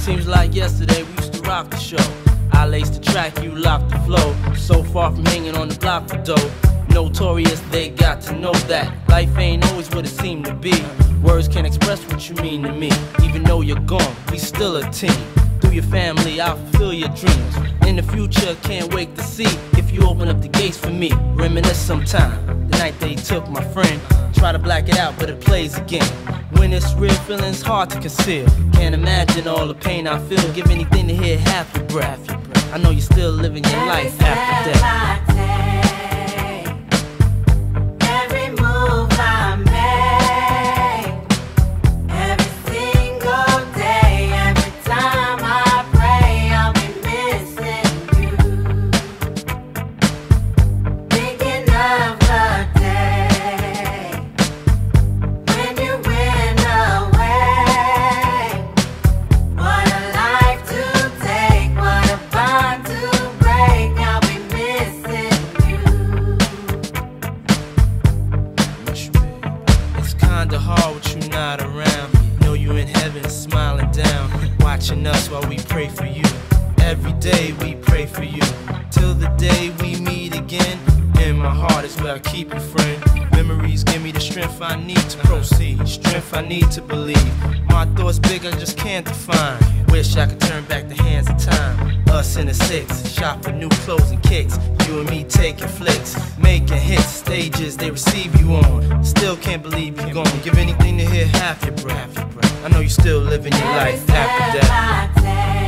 Seems like yesterday we used to rock the show. I laced the track, you locked the flow. So far from hanging on the block for dough. Notorious, they got to know that life ain't always what it seemed to be. Words can't express what you mean to me. Even though you're gone, we still a team. Through your family, I'll fulfill your dreams. In the future, can't wait to see if you open up the gates for me. Reminisce sometime, the night they took my friend. Try to black it out, but it plays again. When it's real, feeling's hard to conceal. Can't imagine all the pain I feel. Give anything to hear half your breath. I know you're still living your life after death. Kinda hard with you not around. Know you in heaven smiling down, watching us while we pray for you. Every day we pray for you, till the day we meet again. In my heart is where I keep you, friend. Memories give me the strength I need to proceed, strength I need to believe. My thoughts big, I just can't define. Wish I could turn back the hands of time. Us in the six, shop for new clothes and kicks. You and me taking flicks, making hits, stages they receive you on. Still can't believe you're gone. Give anything to hear half your breath. I know you still living your life after death.